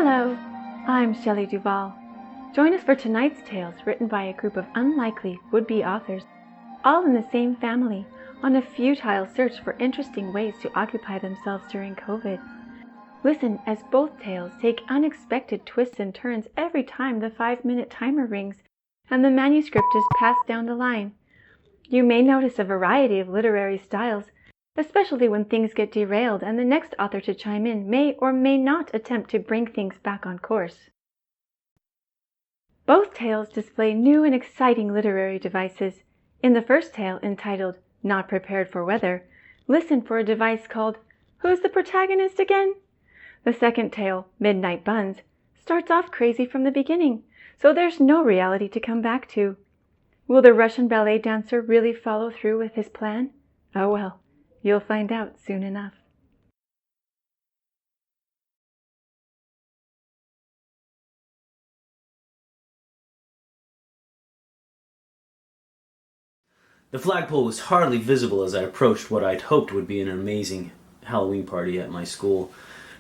Hello, I'm Shelley Duvall. Join us for tonight's tales written by a group of unlikely would-be authors, all in the same family, on a futile search for interesting ways to occupy themselves during COVID. Listen as both tales take unexpected twists and turns every time the 5-minute timer rings and the manuscript is passed down the line. You may notice a variety of literary styles, especially when things get derailed and the next author to chime in may or may not attempt to bring things back on course. Both tales display new and exciting literary devices. In the first tale, entitled Not Prepared for Weather, listen for a device called Who's the Protagonist Again? The second tale, Midnight Buns, starts off crazy from the beginning, so there's no reality to come back to. Will the Russian ballet dancer really follow through with his plan? Oh well, you'll find out soon enough. The flagpole was hardly visible as I approached what I'd hoped would be an amazing Halloween party at my school.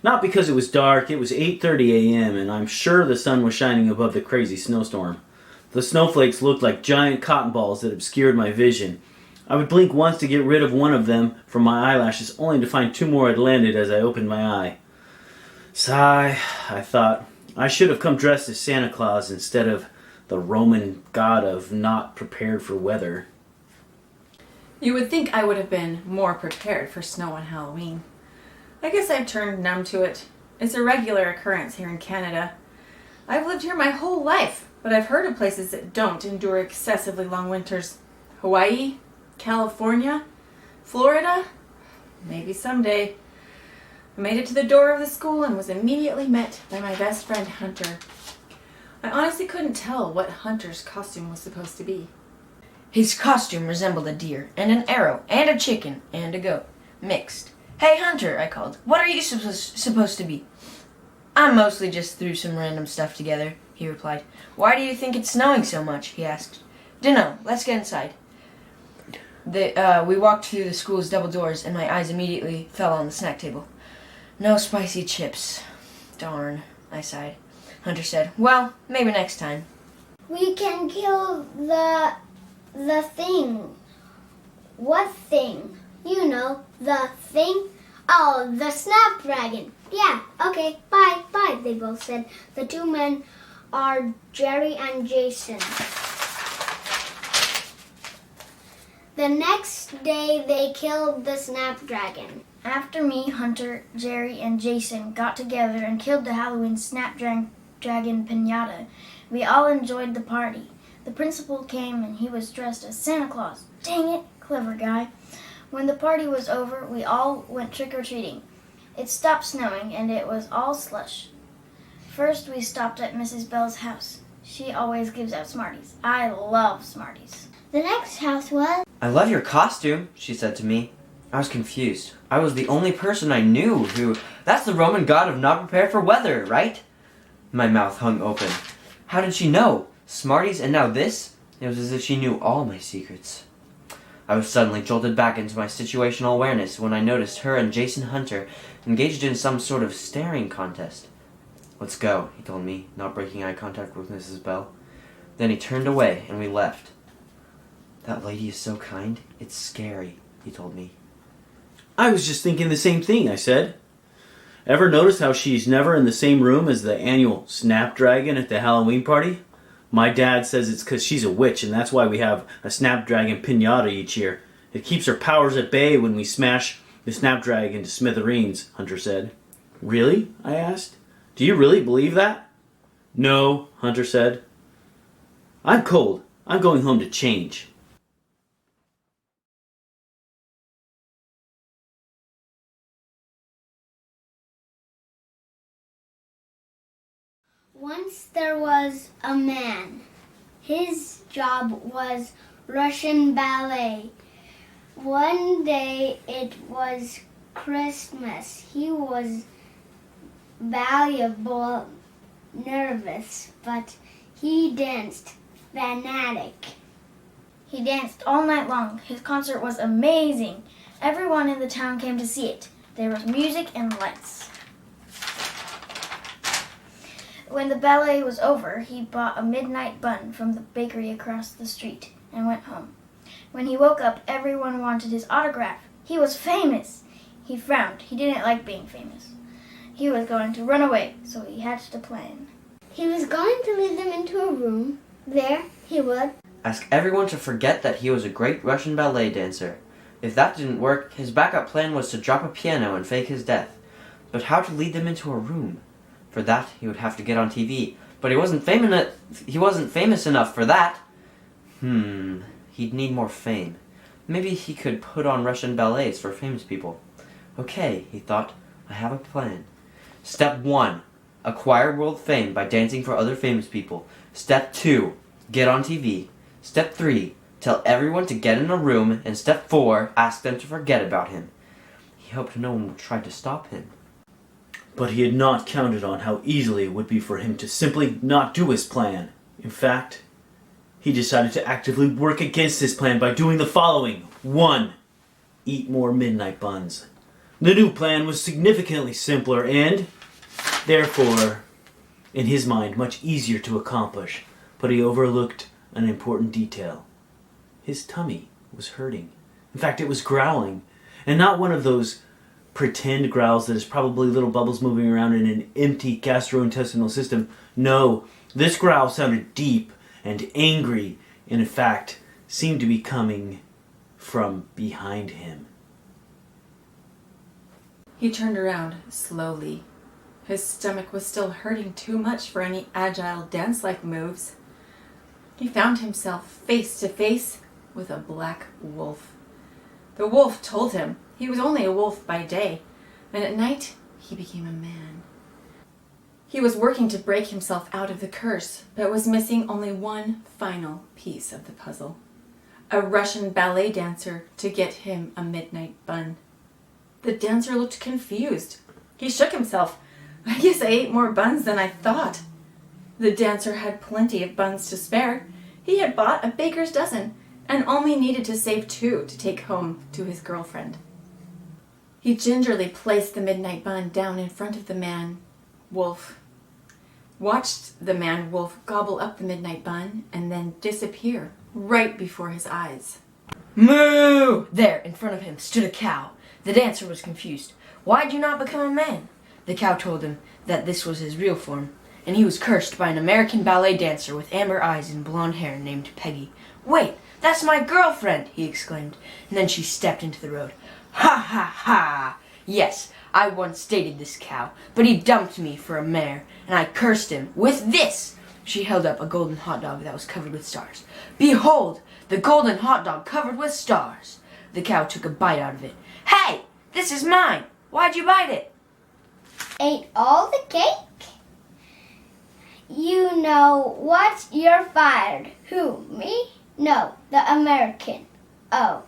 Not because it was dark, it was 8:30 a.m. and I'm sure the sun was shining above the crazy snowstorm. The snowflakes looked like giant cotton balls that obscured my vision. I would blink once to get rid of one of them from my eyelashes, only to find two more had landed as I opened my eye. Sigh, I thought. I should have come dressed as Santa Claus instead of the Roman god of not prepared for weather. You would think I would have been more prepared for snow on Halloween. I guess I've turned numb to it. It's a regular occurrence here in Canada. I've lived here my whole life, but I've heard of places that don't endure excessively long winters. Hawaii? California? Florida? Maybe someday. I made it to the door of the school and was immediately met by my best friend Hunter. I honestly couldn't tell what Hunter's costume was supposed to be. His costume resembled a deer, and an arrow, and a chicken, and a goat. Mixed. "Hey, Hunter," I called. "What are you supposed to be?" "I mostly just threw some random stuff together," he replied. "Why do you think it's snowing so much?" he asked. "Dunno. Let's get inside." We walked through the school's double doors, and my eyes immediately fell on the snack table. "No spicy chips. Darn," I sighed. Hunter said, "Well, maybe next time." "We can kill the thing." "What thing?" "You know, the thing." "Oh, the snapdragon." "Yeah, okay, bye, bye," they both said. The two men are Jerry and Jason. The next day, they killed the snapdragon. After me, Hunter, Jerry, and Jason got together and killed the Halloween snapdragon piñata. We all enjoyed the party. The principal came and he was dressed as Santa Claus. Dang it, clever guy. When the party was over, we all went trick-or-treating. It stopped snowing and it was all slush. First, we stopped at Mrs. Bell's house. She always gives out Smarties. I love Smarties. The next house was... "I love your costume," she said to me. I was confused. I was the only person I knew who... "That's the Roman god of not prepared for weather, right?" My mouth hung open. How did she know? Smarties and now this? It was as if she knew all my secrets. I was suddenly jolted back into my situational awareness when I noticed her and Jason Hunter engaged in some sort of staring contest. "Let's go," he told me, not breaking eye contact with Mrs. Bell. Then he turned away and we left. "That lady is so kind. It's scary," he told me. I was just thinking the same thing, I said. Ever notice how she's never in the same room as the annual Snapdragon at the Halloween party? My dad says it's because she's a witch and that's why we have a Snapdragon piñata each year. It keeps her powers at bay when we smash the Snapdragon to smithereens, Hunter said. Really? I asked. Do you really believe that? No, Hunter said. I'm cold. I'm going home to change. Once there was a man. His job was Russian ballet. One day it was Christmas. He was valuable, nervous, but he danced fanatic. He danced all night long. His concert was amazing. Everyone in the town came to see it. There was music and lights. When the ballet was over, he bought a midnight bun from the bakery across the street and went home. When he woke up, everyone wanted his autograph. He was famous. He frowned. He didn't like being famous. He was going to run away, so he hatched a plan. He was going to lead them into a room. There he would ask everyone to forget that he was a great Russian ballet dancer. If that didn't work, his backup plan was to drop a piano and fake his death. But how to lead them into a room? For that, he would have to get on TV. But he wasn't famous enough for that. He'd need more fame. Maybe he could put on Russian ballets for famous people. Okay, he thought, I have a plan. Step 1. Acquire world fame by dancing for other famous people. Step 2. Get on TV. Step 3. Tell everyone to get in a room. And step 4. Ask them to forget about him. He hoped no one would try to stop him. But he had not counted on how easily it would be for him to simply not do his plan. In fact, he decided to actively work against his plan by doing the following. 1. Eat more midnight buns. The new plan was significantly simpler and, therefore, in his mind, much easier to accomplish. But he overlooked an important detail. His tummy was hurting. In fact, it was growling. And not one of those pretend growls that is probably little bubbles moving around in an empty gastrointestinal system. No, this growl sounded deep and angry, and in fact, seemed to be coming from behind him. He turned around slowly. His stomach was still hurting too much for any agile dance-like moves. He found himself face to face with a black wolf. The wolf told him he was only a wolf by day, and at night he became a man. He was working to break himself out of the curse, but was missing only one final piece of the puzzle. A Russian ballet dancer to get him a midnight bun. The dancer looked confused. He shook himself. I guess I ate more buns than I thought. The dancer had plenty of buns to spare. He had bought a baker's dozen and only needed to save 2 to take home to his girlfriend. He gingerly placed the midnight bun down in front of the man-wolf, watched the man-wolf gobble up the midnight bun and then disappear right before his eyes. Moo! There, in front of him, stood a cow. The dancer was confused. Why'd you not become a man? The cow told him that this was his real form, and he was cursed by an American ballet dancer with amber eyes and blonde hair named Peggy. Wait, that's my girlfriend, he exclaimed, and then she stepped into the road. Ha ha ha! Yes, I once dated this cow, but he dumped me for a mare, and I cursed him with this! She held up a golden hot dog that was covered with stars. Behold, the golden hot dog covered with stars! The cow took a bite out of it. Hey, this is mine! Why'd you bite it? ate all the cake. You know what? You're fired. Who, me? No, the American. Oh.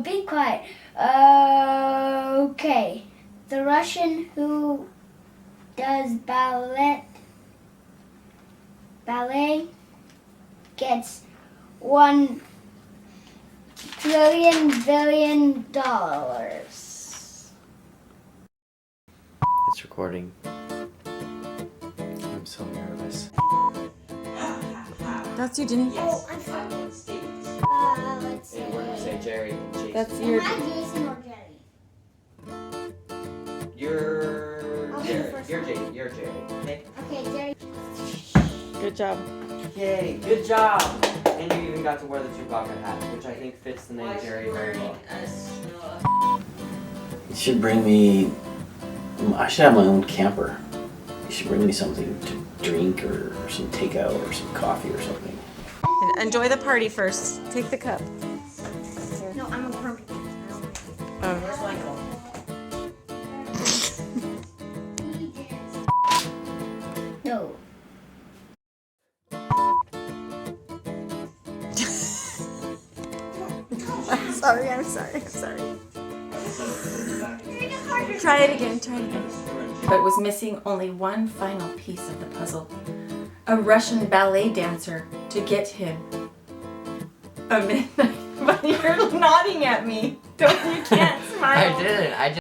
Be quiet. Okay. The Russian who does ballet gets $1 billion. It's recording. I'm so nervous. That's you, Jenny. Oh, I'm sorry. Let's see. Say Jerry. Jason. That's your. Am I Jason or Jerry? You're I'll be Jerry. first. You're Jerry. You're Jerry. Okay. Okay, Jerry. Good job. Yay! Good job. And you even got to wear the Chewbacca hat, which I think fits the name Jerry very well. You should bring me. I should have my own camper. You should bring me something to drink or some takeout or some coffee or something. Enjoy the party first. Take the cup. No, I'm a permanent. Where's Michael? No. I'm sorry. Try it again. But was missing only one final piece of the puzzle. A Russian ballet dancer to get him a midnight. But you're nodding at me. You can't smile. I didn't.